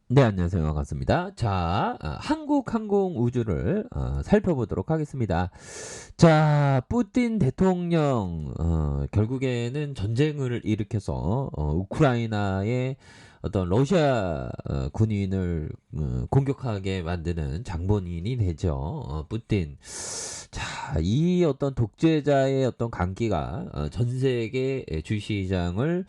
네, 안녕하세요. 반갑습니다. 자, 한국항공우주를 살펴보도록 하겠습니다. 자, 푸틴 대통령 결국에는 전쟁을 일으켜서 우크라이나의 어떤 러시아 군인을 공격하게 만드는 장본인이 되죠. 푸틴. 자, 이 어떤 독재자의 어떤 강기가 전 세계 주시장을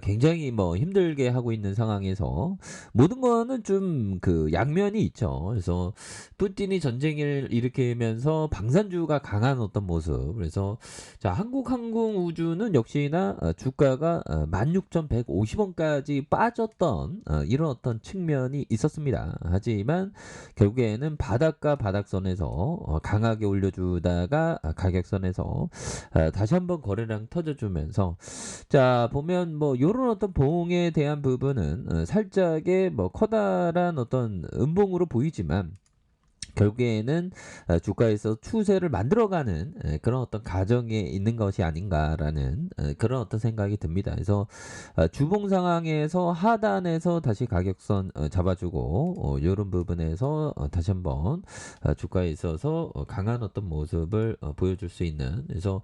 굉장히 뭐 힘들게 하고 있는 상황에서 모든 거는 좀 그 양면이 있죠. 그래서 푸틴이 전쟁을 일으키면서 방산주가 강한 어떤 모습. 그래서 자, 한국항공우주는 역시나 주가가 16,150원까지 빠졌던 이런 어떤 측면이 있었습니다. 하지만 결국에는 바닥과 바닥선에서 강하게 올려주다가 가격선에서 다시 한번 거래량 터져주면서 자, 보면 뭐 요런 어떤 보응에 대한 부분은 살짝의 뭐 커다란 어떤 음봉으로 보이지만 결국에는 주가에서 추세를 만들어가는 그런 어떤 과정에 있는 것이 아닌가라는 그런 어떤 생각이 듭니다. 그래서 주봉 상황에서 하단에서 다시 가격선 잡아주고 이런 부분에서 다시 한번 주가에 있어서 강한 어떤 모습을 보여줄 수 있는 그래서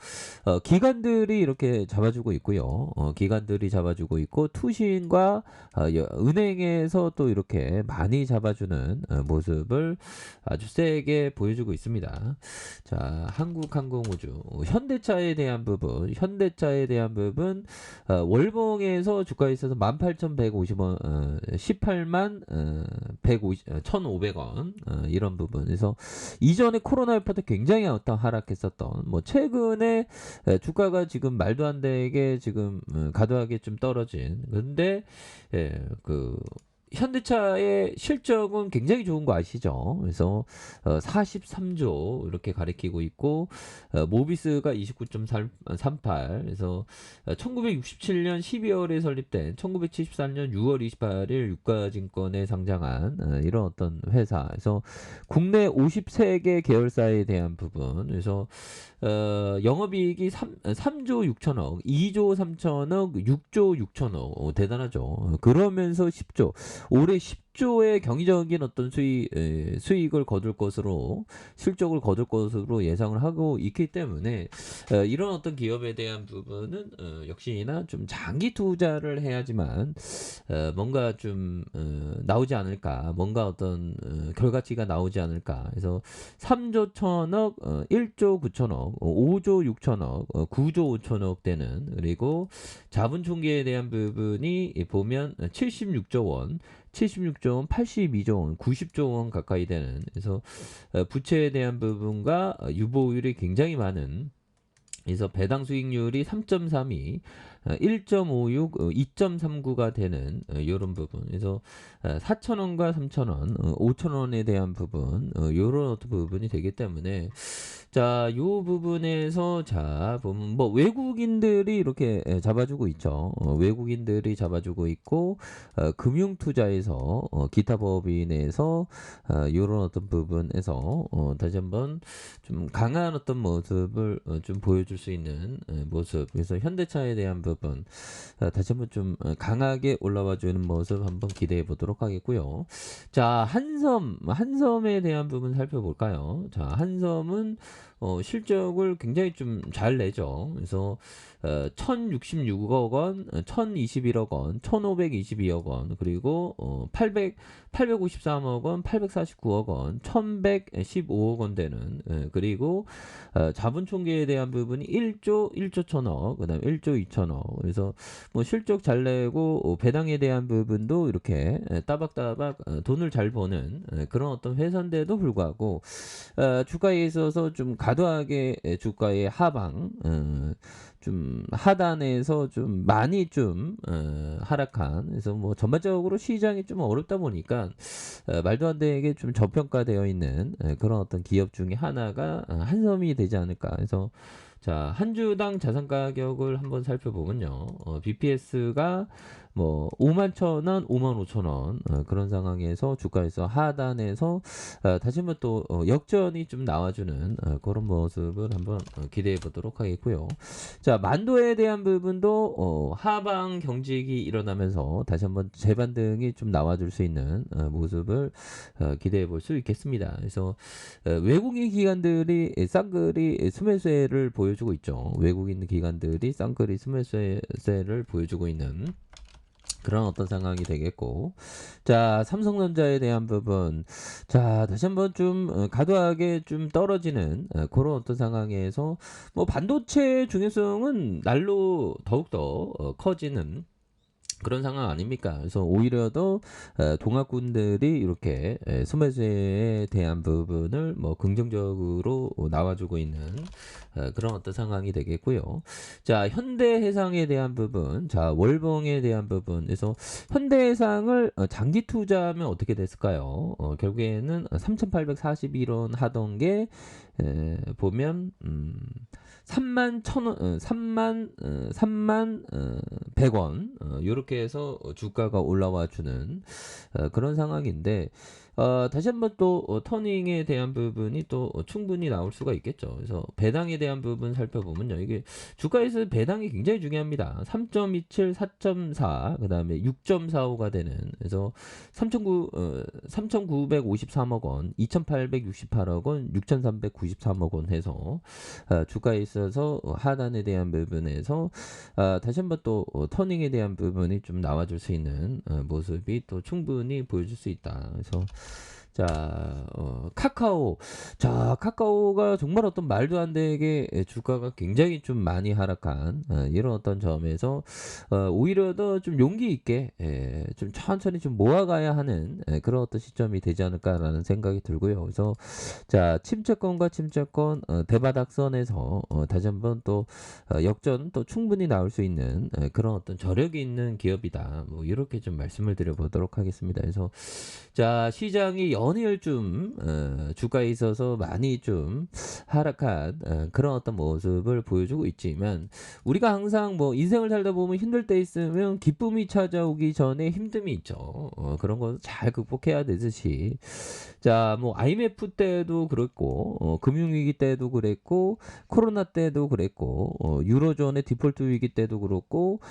기관들이 이렇게 잡아주고 있고요. 기관들이 잡아주고 있고 투신과 은행에서 또 이렇게 많이 잡아주는 모습을 아주 세게 보여주고 있습니다. 자, 한국항공우주 현대차에 대한 부분, 월봉에서 주가에 있어서 18,150원, 18만 150, 1,500원 이런 부분에서 이전에 코로나19 때 굉장히 어떤 하락했었던 뭐 최근에 주가가 지금 말도 안 되게 지금 과도하게 좀 떨어진 근데 그 현대차의 실적은 굉장히 좋은 거 아시죠? 그래서 43조 이렇게 가리키고 있고 모비스가 29.38 그래서 1967년 12월에 설립된 1974년 6월 28일 유가증권에 상장한 이런 어떤 회사에서 국내 53개 계열사에 대한 부분 그래서 영업이익이 3조 6천억, 2조 3천억, 6조 6천억 대단하죠. 그러면서 10조 올해 10조의 경이적인 어떤 수익을 거둘 것으로 실적을 거둘 것으로 예상을 하고 있기 때문에 이런 어떤 기업에 대한 부분은 역시나 좀 장기 투자를 해야지만 뭔가 좀 나오지 않을까 뭔가 어떤 결과치가 나오지 않을까 그래서 3조 천억 1조 9천억 5조 6천억 9조 5천억 되는 그리고 자본 총계에 대한 부분이 보면 76조 원 76조 원, 82조 원, 90조 원 가까이 되는 그래서 부채에 대한 부분과 유보율이 굉장히 많은 그래서 배당 수익률이 3.32, 1.56, 2.39가 되는 이런 부분. 그래서 4,000원과 3,000원, 5,000원에 대한 부분, 이런 어떤 부분이 되기 때문에 자, 요 부분에서 자, 보면 뭐 외국인들이 이렇게 잡아주고 있죠. 외국인들이 잡아주고 있고 금융 투자에서 기타 법인에서 요런 어떤 부분에서 다시 한번 좀 강한 어떤 모습을 좀 보여줄 수 있는 모습. 그래서 현대차에 대한 부분 다시 한번 좀 강하게 올라와 주는 모습 한번 기대해 보도록 하겠고요. 자, 한섬에 대한 부분 살펴볼까요? 자, 한섬은 실적을 굉장히 좀 잘 내죠. 그래서 1,066억 원, 1,021억 원, 1,522억 원, 그리고 853억 원, 849억 원, 1,115억 원 되는 그리고 자본 총계에 대한 부분이 1조 천억, 그다음 1조 2천억. 그래서 뭐 실적 잘 내고 배당에 대한 부분도 이렇게 따박따박 돈을 잘 버는 그런 어떤 회사인데도 불구하고 주가에 있어서 좀 과도하게 주가의 하방 좀 하단에서 좀 많이 좀 하락한 그래서 뭐 전반적으로 시장이 좀 어렵다 보니까 말도 안 되게 좀 저평가되어 있는 그런 어떤 기업 중에 하나가 한섬이 되지 않을까 해서 자, 한 주당 자산 가격을 한번 살펴보면요. BPS가 뭐 51,000원, 55,000원 그런 상황에서 주가에서 하단에서 다시 한번 또 역전이 좀 나와주는 그런 모습을 한번 기대해 보도록 하겠고요. 자, 만도에 대한 부분도 하방 경직이 일어나면서 다시 한번 재반등이 좀 나와줄 수 있는 모습을 기대해 볼 수 있겠습니다. 그래서 외국인 기관들이 쌍끌이 스매세를 보여주고 있죠. 외국인 기관들이 쌍끌이 스매세를 보여주고 있는 그런 어떤 상황이 되겠고, 자, 삼성전자에 대한 부분, 자, 다시 한번 좀 과도하게 좀 떨어지는 그런 어떤 상황에서 뭐 반도체 중요성은 날로 더욱더 커지는 그런 상황 아닙니까? 그래서 오히려 더 동학군들이 이렇게 소매수에 대한 부분을 뭐 긍정적으로 나와주고 있는 그런 어떤 상황이 되겠고요. 자, 현대해상에 대한 부분, 자, 월봉에 대한 부분, 그래서 현대해상을 장기 투자하면 어떻게 됐을까요? 결국에는 3,841원 하던 게 보면 3만 1,000원, 3만 100원 이렇게 해서 주가가 올라와 주는 그런 상황인데 다시 한번 또 터닝에 대한 부분이 또 충분히 나올 수가 있겠죠. 그래서 배당에 대한 부분 살펴보면요. 이게 주가에서 배당이 굉장히 중요합니다. 3.27, 4.4, 그 다음에 6.45가 되는, 그래서 3,953억 원, 2,868억 원, 6,393억 원 해서 주가에 있어서 하단에 대한 부분에서 다시 한번 또 터닝에 대한 부분이 좀 나와줄 수 있는 모습이 또 충분히 보여줄 수 있다. 그래서 자, 카카오. 자, 카카오가 정말 어떤 말도 안 되게 주가가 굉장히 좀 많이 하락한 이런 어떤 점에서 오히려 더 좀 용기 있게 좀 천천히 좀 모아가야 하는 그런 어떤 시점이 되지 않을까라는 생각이 들고요. 그래서 자, 침체권과 침체권 대바닥선에서 다시 한번 또 역전 또 충분히 나올 수 있는 그런 어떤 저력이 있는 기업이다. 뭐 이렇게 좀 말씀을 드려보도록 하겠습니다. 그래서 자, 시장이 연일 좀 주가에 있어서 많이 좀 하락한 그런 어떤 모습을 보여주고 있지만, 우리가 항상 뭐 인생을 살다 보면 힘들 때 있으면 기쁨이 찾아오기 전에 힘듦이 있죠. 그런 거 잘 극복해야 되듯이, 자, 뭐 IMF 때도 그랬고 금융위기 때도 그랬고 코로나 때도 그랬고 유로존의 디폴트 위기 때도 그렇고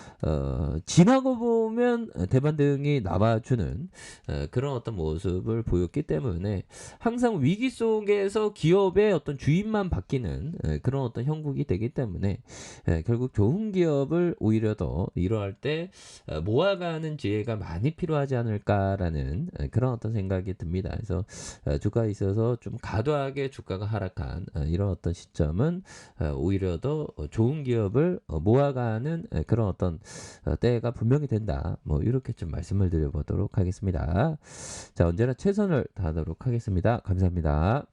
지나고 보면 대반등이 나와주는 그런 어떤 모습을 보였기 때문에 항상 위기 속에서 기업의 어떤 주인만 바뀌는 그런 어떤 형국이 되기 때문에 결국 좋은 기업을 오히려 더 이러할 때 모아가는 지혜가 많이 필요하지 않을까라는 그런 어떤 생각이 듭니다. 그래서 주가에 있어서 좀 과도하게 주가가 하락한 이런 어떤 시점은 오히려 더 좋은 기업을 모아가는 그런 어떤 때가 분명히 된다. 뭐 이렇게 좀 말씀을 드려보도록 하겠습니다. 자, 언제나 최선을 다하도록 하겠습니다. 감사합니다.